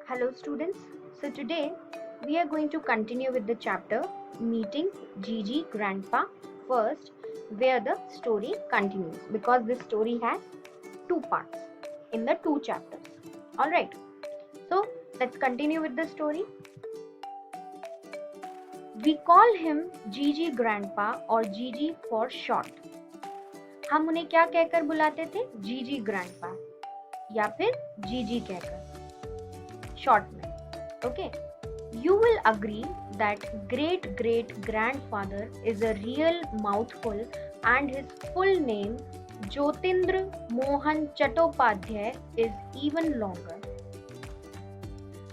Hello students, so today we are going to continue with the chapter Meeting Gigi Grandpa first, where the story continues because this story has two parts in the two chapters. Alright, so let's continue with the story. We call him Gigi Grandpa or Gigi for short. हम उन्हें क्या कहकर बुलाते थे? जीजी grandpa या फिर जीजी कहकर शॉर्ट में. Okay, you will agree that great great grandfather is a real mouthful and his full name Jyotindra Mohan Chattopadhyay is even longer.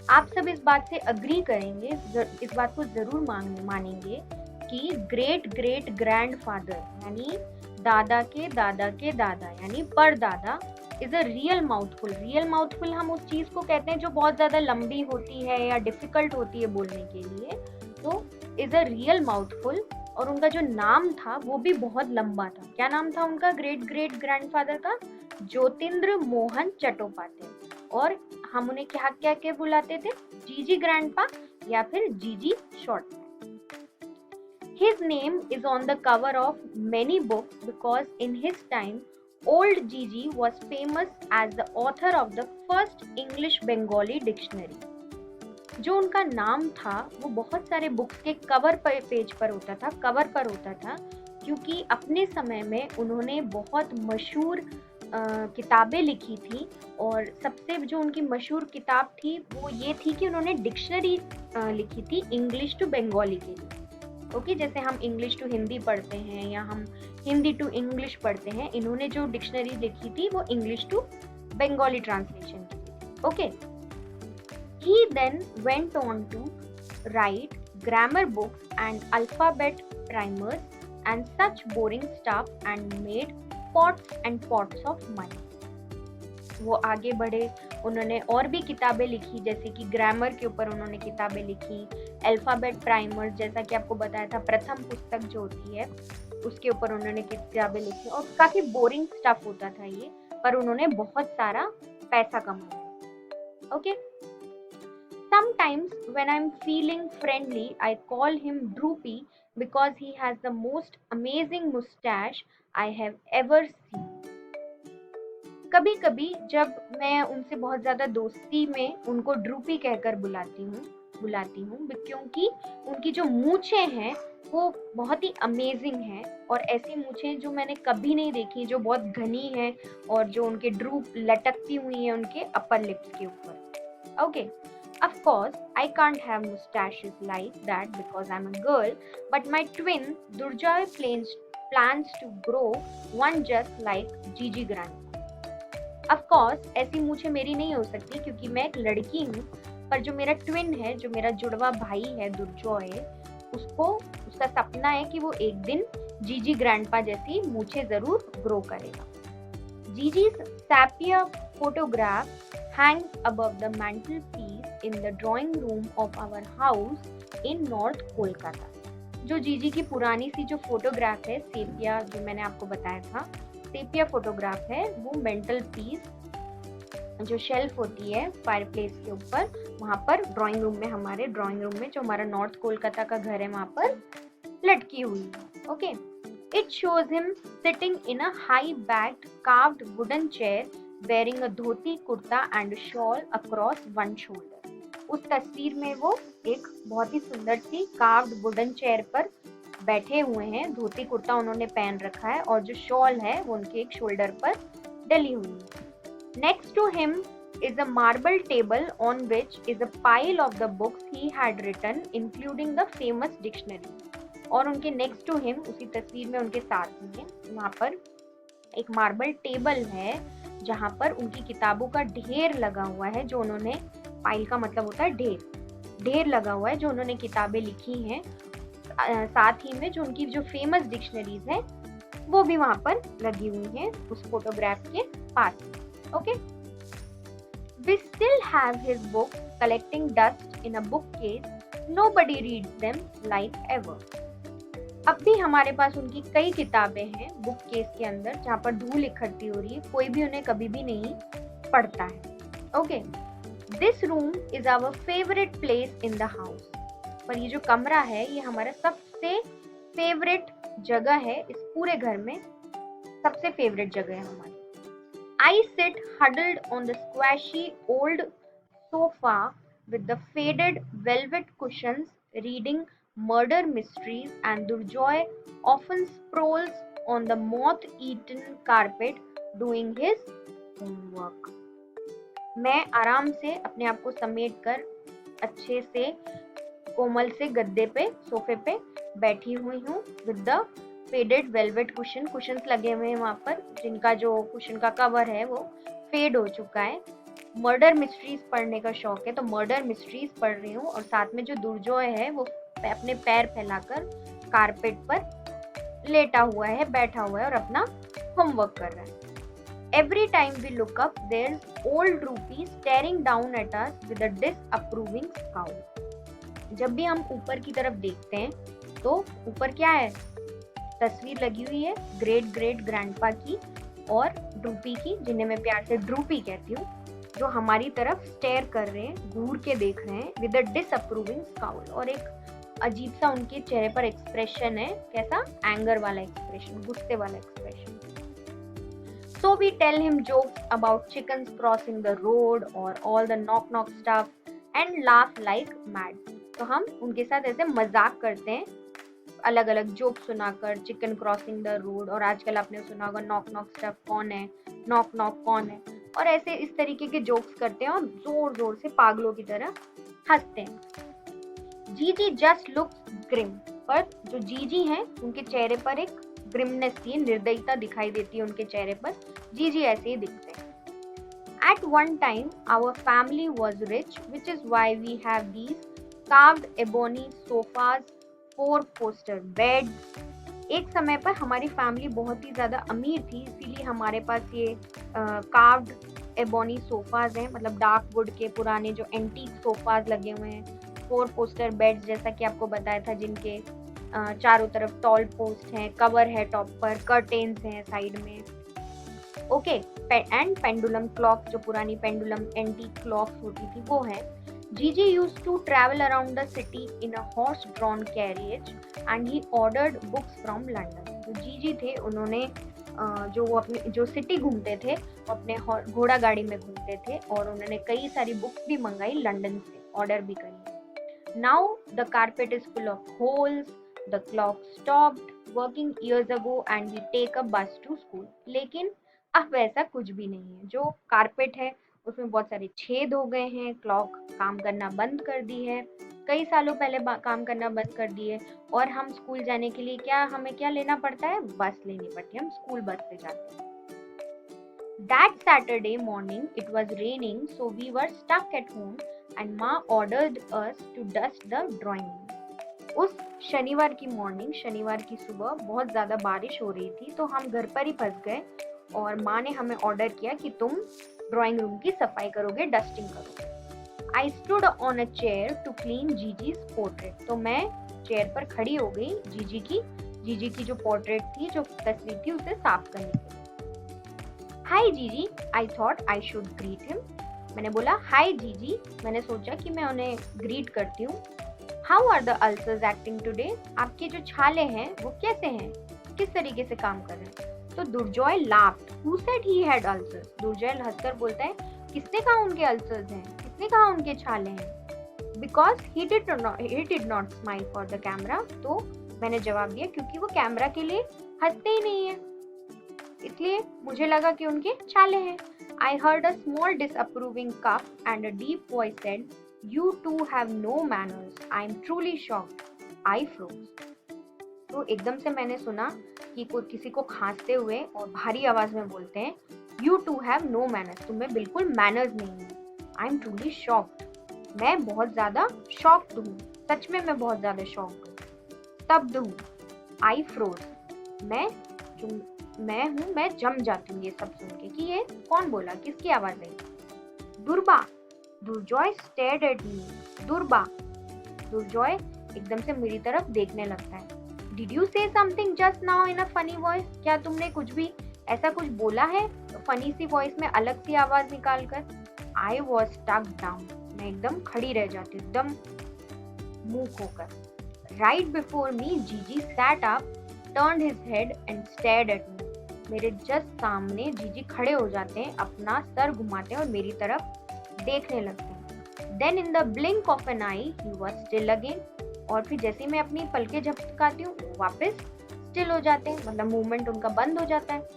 आप सब इस बात से अग्री करेंगे, इस बात को जरूर मानेंगे कि ग्रेट ग्रेट ग्रैंडफादर यानी दादा के दादा के दादा यानी परदादा is a real mouthful. Real mouthful हम उस चीज को कहते हैं जो बहुत ज्यादा लंबी होती है या डिफिकल्ट होती है बोलने के लिए. तो इज अ रियल माउथफुल. और उनका जो नाम था वो भी बहुत लंबा था. क्या नाम था उनका ग्रेट ग्रेट ग्रैंडफादर का? ज्योतिंद्र मोहन चट्टोपाध्याय. और हम उन्हें क्या क्या के बुलाते थे? जीजी ग्रैंडपा या फिर जीजी short. His name is on the cover of many books because in his time, old Gigi was famous as the author of the first English Bengali dictionary. जो उनका नाम था वो बहुत सारे बुक्स के पेज पर होता था क्योंकि अपने समय में उन्होंने बहुत मशहूर किताबें लिखी थी. और सबसे जो उनकी मशहूर किताब थी वो ये थी कि उन्होंने डिक्शनरी लिखी थी इंग्लिश टू बंगाली के लिए. ओके, जैसे हम इंग्लिश टू हिंदी पढ़ते हैं या हम हिंदी टू इंग्लिश पढ़ते हैं, इन्होंने जो डिक्शनरी लिखी थी वो इंग्लिश टू बंगाली ट्रांसलेशन की थी. Okay, he then went on to write grammar books and alphabet primers and such boring stuff and made pots and pots of money. वो आगे बढ़े, उन्होंने और भी किताबें लिखी जैसे कि ग्रामर के ऊपर उन्होंने किताबें लिखी, अल्फाबेट प्राइमर जैसा कि आपको बताया था प्रथम पुस्तक जो होती है उसके ऊपर उन्होंने किताबें लिखी. और काफी बोरिंग स्टफ होता था ये, पर उन्होंने बहुत सारा पैसा कमाया. Okay, sometimes when I'm feeling friendly I call him Droopy because he has the most amazing mustache I have ever seen. कभी कभी जब मैं उनसे बहुत ज्यादा दोस्ती में उनको ड्रूपी कहकर बुलाती हूँ क्योंकि उनकी जो मूछें हैं वो बहुत ही अमेजिंग हैं और ऐसी मूछें जो मैंने कभी नहीं देखी, जो बहुत घनी है और जो उनके ड्रूप लटकती हुई है उनके अपर लिप्स के ऊपर. Okay, of course I can't have mustaches like that because I'm a girl, but my twin Durjoy plans to grow one just like Gigi Grandpa. Of course, ऐसी मूछें मेरी नहीं हो सकती क्योंकि मैं एक लड़की हूँ, पर जो मेरा ट्विन है, जो मेरा जुड़वा भाई है दुर्जॉय, उसका सपना है कि वो एक दिन जीजी ग्रैंडपा जैसी मूछें जरूर ग्रो करेगा. Gigi's sapphire photograph hangs above the mantelpiece in the drawing room of our house in North Kolkata. जो जीजी की पुरानी सी जो फोटोग्राफ है सेपिया, जो मैंने आपको बताया था सेपिया फोटोग्राफ है, वो मेंटल पीस जो शेल्फ होती है फायरप्लेस के ऊपर, वहां पर हमारे ड्राइंग रूम में जो हमारा नॉर्थ कोलकाता का घर है वहां पर लटकी हुई है. Okay, it shows him sitting in a high backed carved wooden chair wearing a dhoti kurta and shawl across one shoulder. उस तस्वीर में वो एक बहुत ही सुंदर सी कार्व्ड वुडन चेयर पर बैठे हुए हैं, धोती कुर्ता उन्होंने पहन रखा है और जो शॉल है वो उनके एक शोल्डर पर डली हुई है. Next to him is a marble table on which is a pile of the books he had written including the famous dictionary. और उनके नेक्स्ट टू हिम उसी तस्वीर में उनके साथ में वहाँ पर एक मार्बल टेबल है जहाँ पर उनकी किताबों का ढेर लगा हुआ है, जो उन्होंने, पाइल का मतलब होता है ढेर लगा हुआ है जो उन्होंने किताबें लिखी हैं. साथ ही में जो उनकी जो फेमस डिक्शनरीज है वो भी वहां पर लगी हुई हैं उस फोटोग्राफ के पास. Okay, we still have his books collecting dust in a bookcase. Nobody reads them like ever. अब भी हमारे पास उनकी कई किताबें हैं बुक केस के अंदर जहाँ पर धूल इकट्ठी हो रही है, कोई भी उन्हें कभी भी नहीं पढ़ता है. Okay, this room is our favourite place in the house. पर ये जो कमरा है ये हमारा सबसे फेवरेट जगह है, इस पूरे घर में सबसे फेवरेट जगह है हमारी। I sit huddled on the squashy old sofa with the faded velvet cushions, reading murder mysteries, and Durjoy often sprawls on the moth-eaten carpet doing his homework. मैं आराम से अपने आप को समेट कर अच्छे से कोमल से गद्दे पे सोफे पे बैठी हुई हूँ with the faded velvet cushions लगे हुए हैं वहां पर, जिनका जो कुशन का कवर है वो फेड हो चुका है। मर्डर मिस्ट्रीज पढ़ने का शौक है तो मर्डर मिस्ट्रीज पढ़ रही हूँ, और साथ में जो दुर्जोय है वो अपने पैर फैलाकर कारपेट पर लेटा हुआ है, बैठा हुआ है और अपना होमवर्क कर रहा है। Every time we look up there is old Rupee staring down at us with a disapproving scowl. जब भी हम ऊपर की तरफ देखते हैं तो ऊपर क्या है, तस्वीर लगी हुई है ग्रेट ग्रेट ग्रैंडपा की और ड्रूपी की, जिन्हें मैं प्यार से ड्रूपी कहती हूँ, जो हमारी तरफ स्टेयर कर रहे हैं, घूर के देख रहे हैं विद अ डिसअप्रूविंग स्काउल। और एक अजीब सा उनके चेहरे पर एक्सप्रेशन है, कैसा, एंगर वाला एक्सप्रेशन, गुस्से वाला expression. So we tell him jokes about chickens crossing the road और all the knock knock stuff and laugh like mad. तो हम उनके साथ ऐसे मजाक करते हैं, अलग अलग जोक सुनाकर, चिकन क्रॉसिंग द रोड, और आजकल आपने सुना होगा नॉक नॉक स्टफ कौन है, नॉक नॉक कौन है, और ऐसे इस तरीके के जोक्स करते हैं और जोर जोर से पागलों की तरह हंसते हैं। जीजी जस्ट लुक्स ग्रिम, पर जो जीजी हैं उनके चेहरे पर एक ग्रिमनेस थी, निर्दयता दिखाई देती है उनके चेहरे पर, जीजी ऐसे ही दिखते हैं। At one time our family was rich, which is why we have these carved ebony sofas, 4-poster beds. एक समय पर हमारी फैमिली बहुत ही ज़्यादा अमीर थी, इसीलिए हमारे पास ये कार्व्ड एबोनी सोफाज हैं, मतलब डार्क वुड के पुराने जो एंटीक सोफाज लगे हुए हैं, 4-poster बेड्स जैसा कि आपको बताया था, जिनके चारों तरफ टॉल पोस्ट हैं, कवर है टॉप पर, कर्टेन्स हैं साइड में, ओके, एंड पेंडुलम क्लॉक, जो पुरानी पेंडुलम एंटीक क्लॉक्स होती थी वो है। Gigi used to travel around the city in a horse-drawn carriage and he ordered books from London. तो जीजी थे, उन्होंने जो वो अपनी जो सिटी घूमते थे वो अपने घोड़ा गाड़ी में घूमते थे, और उन्होंने कई सारी बुक्स भी मंगाई लंदन से, ऑर्डर भी करी। Now the carpet is full of holes, the clock stopped working years ago and we take a bus to school. लेकिन अब वैसा कुछ भी नहीं है, जो कारपेट है उसमें बहुत सारे छेद हो गए हैं, क्लॉक काम करना बंद कर दी है, कई सालों पहले काम करना बंद कर दी है, और हम स्कूल जाने के लिए हमें क्या लेना पड़ता है, बस लेनी पड़ती है, हम स्कूल बस से जाते हैं। That Saturday morning it was raining, so we were stuck at home and Ma ordered us to dust the drawing room. उस शनिवार की मॉर्निंग, शनिवार की सुबह बहुत ज़्यादा बारिश हो रही थी, तो हम घर पर ही फंस गए और माँ ने हमें ऑर्डर किया कि तुम ड्राइंग रूम की सफाई करोगे, डस्टिंग करोगे। I stood on a chair to clean Gigi's portrait. तो मैं चेयर पर खड़ी हो गई जीजी की जो पोर्ट्रेट थी, जो तस्वीर थी, उसे साफ करने के लिए। हाय जीजी, I thought I should greet him. मैंने बोला हाय जीजी, मैंने सोचा कि मैं उन्हें ग्रीट करती हूँ। How are the ulcers acting today? आपके जो छाले हैं वो कैसे हैं, किस तरीके से काम कर रहे हैं? तो Durjoy laughed. Who said he had ulcers? Durjoy हंसकर बोलता है, किसने कहा उनके अल्सर्स हैं, किसने कहा उनके छाले हैं? Because he did not smile for the camera. तो मैंने जवाब दिया, क्योंकि वो कैमरा के लिए हंसते ही नहीं है, इसलिए मुझे लगा कि उनके छाले हैं। I heard a small disapproving cough and a deep voice said, "You two have no manners. I am truly shocked." I froze. तो एकदम से मैंने सुना कि कोई किसी को खांसते हुए और भारी आवाज में बोलते हैं, "You two have no manners." तुम्हें बिल्कुल मैनर्स नहीं है। I am truly shocked. मैं बहुत ज्यादा शॉक्ड हूँ, सच में मैं बहुत ज्यादा शॉक्ड हूँ, स्तब्ध हूँ। I froze. मैं जम जाती हूँ ये सब सुन के कि ये कौन बोला, किसकी आवाज है? दुर्बा। Durjoy stared at me. दुर्बा। दुर्जॉय एकदम से मेरी तरफ देखने लगता है। Did you say something just now in a funny voice? क्या तुमने कुछ भी ऐसा कुछ बोला है फनी सी वॉइस में, अलग सी आवाज निकाल कर? I was stuck down. मैं एकदम खड़ी रह जाती, एकदम मूक होकर. Right before me, Gigi sat up, turned his head and stared at me. मेरे जस्ट सामने जीजी खड़े हो जाते हैं, अपना सर घुमाते हैं और मेरी तरफ देखने लगते हैं. Then in the blink of an eye, he was still again. और फिर जैसे ही मैं अपनी पलकें झपकाती हूँ, वापस स्टिल हो जाते हैं, मतलब मूवमेंट उनका बंद हो जाता है.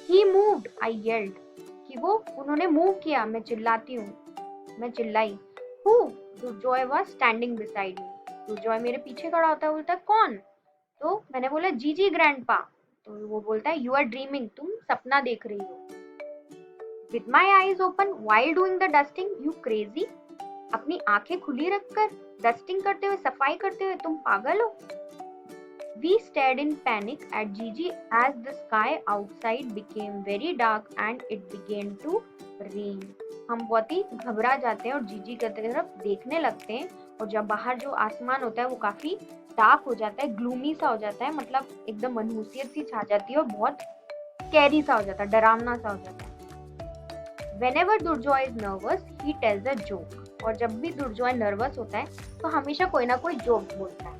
He moved, I yelled. कि उन्होंने मूव किया, मैं चिल्लाती हूँ, मैं चिल्लाई. Who? Joy was standing beside me. तो जॉय मेरे पीछे खड़ा होता है, बोलता है कौन? तो मैंने बोला जीजी ग्रैंडपा. तो वो बोलता है यू आर ड्रीमिंग, तुम सपना देख रही हो. With my eyes open while doing the dusting, you crazy? अपनी आंखें खुली रखकर डस्टिंग करते हुए, सफाई करते हुए, तुम पागल हो? We stared in panic at Gigi as the sky outside became very dark and it began to rain. हम बहुत ही घबरा जाते हैं और जीजी की तरफ देखने लगते हैं, और जब बाहर जो आसमान होता है वो काफी डार्क हो जाता है, ग्लूमी सा हो जाता है, मतलब एकदम मनहूसियत सी छा जाती है और बहुत स्कैरी सा हो जाता है, डरावना सा हो जाता है. Whenever Durjoy is nervous, he tells a joke. और जब भी दुर्जॉय नर्वस होता है तो हमेशा कोई ना कोई जोक बोलता है.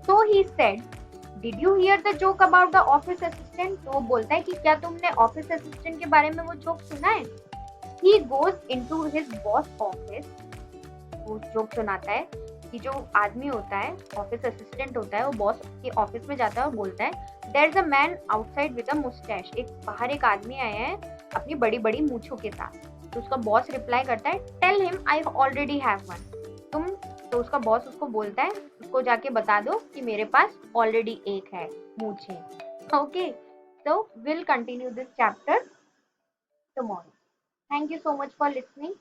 So he said, Did you hear the joke about the office assistant? तो वो बोलता है कि क्या तुमने ऑफिस असिस्टेंट के बारे में वो जोक सुना है? He goes into his boss office. वो जोक सुनाता है कि जो आदमी होता है, ऑफिस असिस्टेंट होता है, वो बॉस के ऑफिस में जाता है और बोलता है There's a man outside with a mustache. बाहर एक आदमी आया है अपनी बड़ी बड़ी मूंछों के साथ. तो उसका बॉस रिप्लाई करता है Tell him I already have one. तो उसका बॉस उसको बोलता है उसको जाके बता दो कि मेरे पास ऑलरेडी एक है मूंछें. Okay, so we'll continue this chapter tomorrow. Thank you so much for listening.